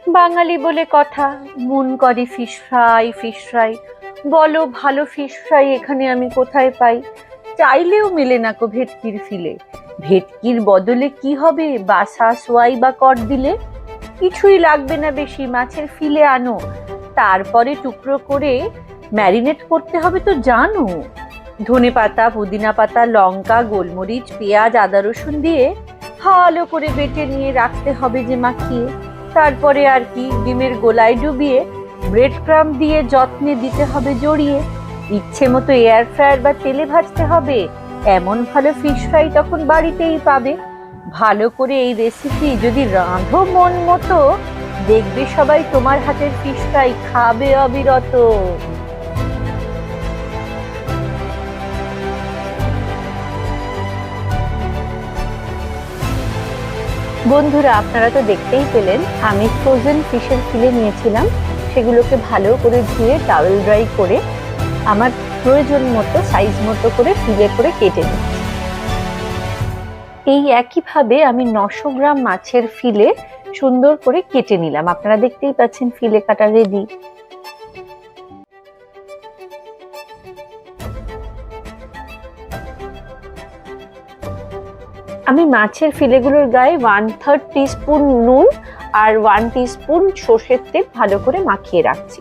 বাঙালি বলে কথা, মন করে ফিশ ফ্রাই ফিশ ফ্রাই। বলো ভালো ফিশ ফ্রাই এখানে আমি কোথায় পাই? চাইলেও মেলে না কো ভেটকির ফিলে। ভেটকির বদলে কি হবে বাসা সোয়াই বা কর দিলে? কিছুই লাগবে না বেশি, মাছের ফিলে আনো, তারপরে টুকরো করে ম্যারিনেট করতে হবে তো জানো। ধনে পাতা, পুদিনা পাতা, লঙ্কা, গোলমরিচ, পেঁয়াজ, আদা রসুন দিয়ে ভালো করে বেটে নিয়ে রাখতে হবে যে মাখিয়ে। তারপরে আর কি, ডিমের গোলায় ডুবিয়ে ব্রেড ক্রাম্ব দিয়ে যত্নে দিতে হবে জড়িয়ে। ইচ্ছে মতো এয়ার ফ্রায়ার বা তেলে ভাজতে হবে। এমন ভালো ফিশ ফ্রাই তখন বাড়িতেই পাবে। ভালো করে এই রেসিপি যদি রাঁধো মন মতো, দেখবে সবাই তোমার হাতের ফিশ ফ্রাই খাবে অবিরত। বন্ধুরা, আপনারা তো দেখতেই পেলেন আমি ফ্রোজেন ফিশের ফিলে নিয়েছিলাম। সেগুলোকে ভালো করে ধুয়ে টাওয়েল ড্রাই করে আমার প্রয়োজন মতো সাইজ মতো করে ফিলে করে কেটে নিচ্ছি। এই একইভাবে আমি 900 গ্রাম মাছের ফিলে সুন্দর করে কেটে নিলাম। আপনারা দেখতেই পাচ্ছেন ফিলে কাটা রেডি। আমি মাছের ফিলেগুলোর গায়ে 1/3 টিস্পুন নুন আর 1 টিস্পুন সর্ষের তেল ভালো করে মাখিয়ে রাখছি।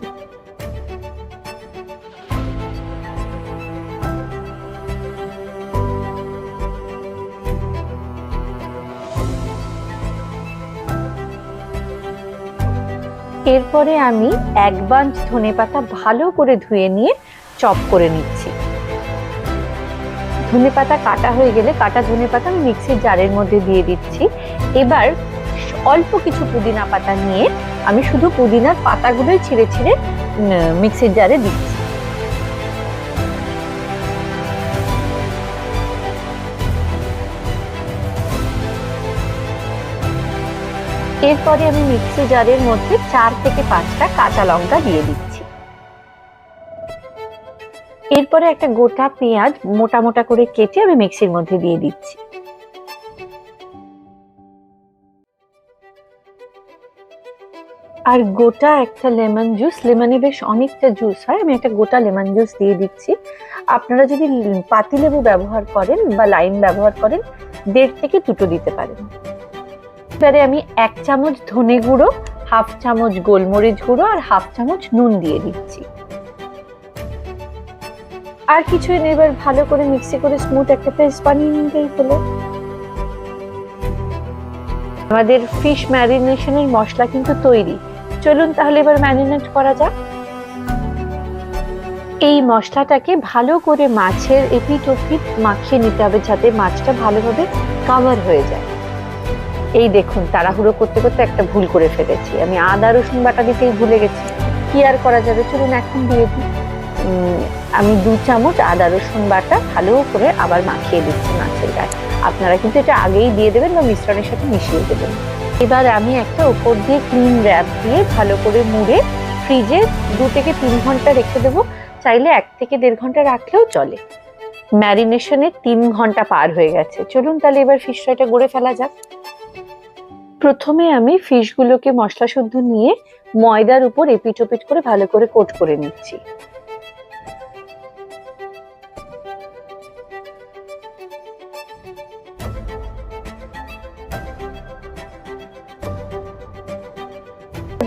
এরপরে আমি 1 বাঞ্চ ধনেপাতা ভালো করে ধুয়ে নিয়ে চপ করে নিচ্ছি। ধনেপাতা কাটা হয়ে গেলে কাটা ধনেপাতা আমি মিক্সির জারের মধ্যে দিয়ে দিচ্ছি। এবার অল্প কিছু পুদিনা পাতা নিয়ে আমি শুধু পুদিনার পাতাগুলোই ছিঁড়ে ছিঁড়ে মিক্সির জারে দিচ্ছি। এরপরে আমি মিক্সি জারের মধ্যে 4 থেকে 5টা কাঁচা লঙ্কা দিয়ে দিচ্ছি। এরপরে একটা গোটা পেঁয়াজ মোটা মোটা করে কেটে আমি মিক্সির মধ্যে দিয়ে দিচ্ছি। আর গোটা একটা লেমন জুস, লেমনে বেশ অনেকটা জুস হয়, আমি একটা গোটা লেমন জুস দিয়ে দিচ্ছি। আপনারা যদি পাতিলেবু ব্যবহার করেন বা লাইম ব্যবহার করেন, 1.5 থেকে 2টো দিতে পারেন। এবারে আমি 1 চামচ ধনে গুঁড়ো, 1/2 চামচ গোলমরিচ গুঁড়ো আর 1/2 চামচ নুন দিয়ে দিচ্ছি। আর কিছুই নেই, এবার ভালো করে মিক্সি করে স্মুথ একটা পেস্ট বানিয়ে নিতেই হলো। আমাদের ফিশ ম্যারিনেশনের মশলা কিন্তু তৈরি। চলুন তাহলে এবার ম্যারিনেট করা যাক। এই মশলাটাকে ভালো করে মাছের এপিঠ ওপিঠ মাখিয়ে নিতে হবে, যাতে মাছটা ভালোভাবে কভার হয়ে যায়। এই দেখুন, তাড়াহুড়ো করতে করতে একটা ভুল করে ফেলেছি, আমি আদা রসুন বাটা দিতেই ভুলে গেছি। কি আর করা যাবে, চলুন এখন দিয়ে দিই। আমি 2 চামচ আদা রসুন বাটা ভালো করে আবার মাখিয়ে দিচ্ছি মাছের গায়ে। আপনারা কিন্তু এটা আগেই দিয়ে দেবেন বা মিশ্রণের সাথে মিশিয়ে দেবেন। এবার আমি একটা উপর দিয়ে ক্লিন র্যাপ দিয়ে ভালো করে মুড়ে ফ্রিজে 2 থেকে 3 ঘন্টা রেখে দেবো। চাইলে 1 থেকে 1.5 ঘন্টা রাখলেও চলে। ম্যারিনেশনের 3 ঘন্টা পার হয়ে গেছে। চলুন তাহলে এবার ফিশ ফ্রাইটা গড়ে ফেলা যাক। প্রথমে আমি ফিশগুলোকে মশলা শুদ্ধ নিয়ে ময়দার উপর এপিঠ ওপিঠ করে ভালো করে কোট করে নিচ্ছি।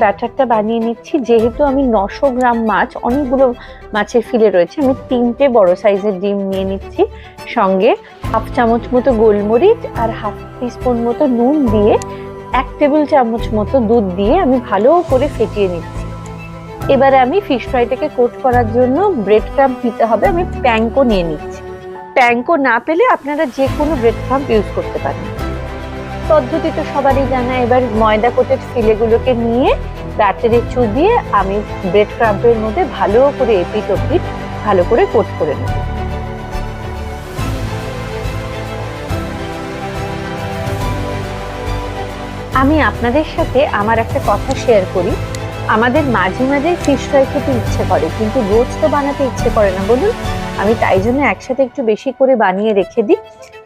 ব্যাটারটা বানিয়ে নিচ্ছি। যেহেতু আমি 900 গ্রাম মাছ, অনেকগুলো মাছের ফিলে রয়েছে, আমি 3টে বড় সাইজের ডিম নিয়ে নিচ্ছি। সঙ্গে 1/2 চামচ মতো গোলমরিচ আর 1/2 টিস্পুন মতো নুন দিয়ে 1 টেবিল চামচ মতো দুধ দিয়ে আমি ভালো করে ফেটিয়ে নিচ্ছি। এবারে আমি ফিশ ফ্রাইটাকে কোট করার জন্য ব্রেড ক্রাম্ব নিতে হবে। আমি প্যানকো নিয়ে নিচ্ছি। প্যানকো না পেলে আপনারা যে কোনো ব্রেড ক্রাম্ব ইউজ করতে পারেন। পদ্ধতি তো সবারই জানা। এবার ময়দা কোটেড ফিলেগুলোকে নিয়ে ব্যাটারে চুবিয়ে আমি ব্রেড ক্রাম্বের মধ্যে ভালো করে এপিঠ ওপিঠ ভালো করে কোট করে নেব। আমি আপনাদের সাথে আমার একটা কথা শেয়ার করি। আমাদের মাঝে মাঝে ফিশ ফ্রাই খেতে ইচ্ছে করে, কিন্তু রোজ তো বানাতে ইচ্ছে করে না বলুন। আমি তাই জন্য একসাথে একটু বেশি করে বানিয়ে রেখে দিই।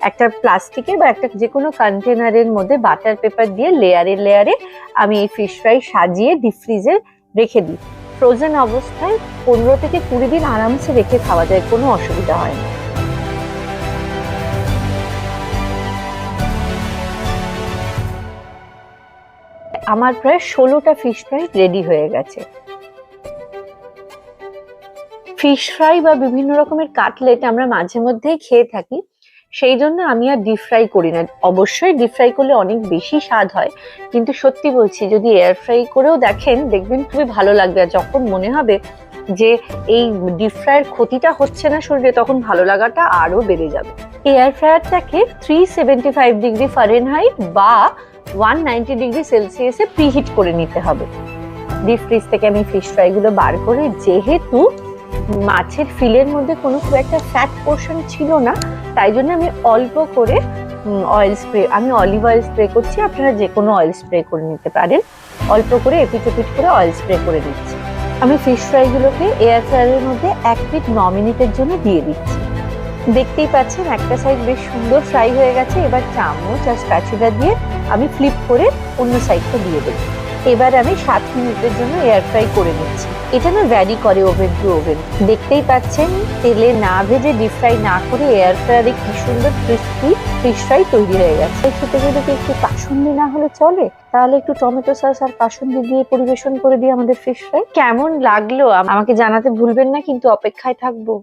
একটা প্লাস্টিকে বা একটা যে কোনো কন্টেনারের মধ্যে বাটার পেপার দিয়ে লেয়ারে লেয়ারে আমি এই ফিশ ফ্রাই সাজিয়ে ডিপ ফ্রিজে রেখে দিই। ফ্রোজেন অবস্থায় 15 থেকে 20 দিন আরামসে রেখে খাওয়া যায়, কোনো অসুবিধা হয় না। আমার প্রায় 16টা ফিশ ফ্রাই রেডি হয়ে গেছে। ফিশ ফ্রাই বা বিভিন্ন রকমের কাটলেট আমরা মাঝে মধ্যেই খেয়ে থাকি, সেই জন্য আমি আর ডিপ ফ্রাই করি না। অবশ্যই ডিপ ফ্রাই করলে অনেক বেশি স্বাদ হয়, কিন্তু সত্যি বলছি যদি এয়ার ফ্রাই করেও দেখেন দেখবেন খুবই ভালো লাগবে। আর যখন মনে হবে যে এই ডিপ ফ্রাইয়ের ক্ষতিটা হচ্ছে না শরীরে, তখন ভালো লাগাটা আরো বেড়ে যাবে। এয়ার ফ্রায়ারটাকে 375 ডিগ্রি ফারেনহাইট বা 190 ডিগ্রি সেলসিয়াসে প্রিহিট করে নিতে হবে। ডিপ ফ্রিজ থেকে আমি ফিশ ফ্রাই গুলো বার করে, যেহেতু মাছের ফিলের মধ্যে কোনো খুব একটা ফ্যাট পোর্শন ছিল না, তাই জন্য আমি অল্প করে অয়েল স্প্রে, আমি অলিভ অয়েল স্প্রে করছি, আপনারা যে কোনো অয়েল স্প্রে করে নিতে পারেন। অল্প করে এপিট ওপিট করে অয়েল স্প্রে করে দিচ্ছি। আমি ফিশ ফ্রাই গুলোকে এয়ার ফ্রায়ারের মধ্যে 1 মিনিট 9 মিনিটের জন্য দিয়ে দিচ্ছি। দেখতেই পাচ্ছেন একটা সাইড বেশ সুন্দর ফ্রাই হয়ে গেছে। এবার চামচ আর স্প্যাচুলা দিয়ে আমি ফ্লিপ করে অন্য সাইডটা দিয়ে দেবো। এবার আমি 7 মিনিটের জন্য এয়ার ফ্রাই করে নিচ্ছি। এটা না ভ্যারি করে ওভেন টু ওভেন। দেখতেই পাচ্ছেন তেলে না ভেজে ডিপ ফ্রাই না করে এয়ার ফ্রায়ারে কি সুন্দর ক্রিস্পি ফিশ ফ্রাই তৈরি হয়ে গেছে। খেতে গেলে কি একটু কাসুন্দি না হলে চলে? তাহলে একটু টমেটো সস আর কাসুন্দি দিয়ে পরিবেশন করে দিই আমাদের ফিশ ফ্রাই। কেমন লাগলো আমাকে জানাতে ভুলবেন না, কিন্তু অপেক্ষায় থাকবো।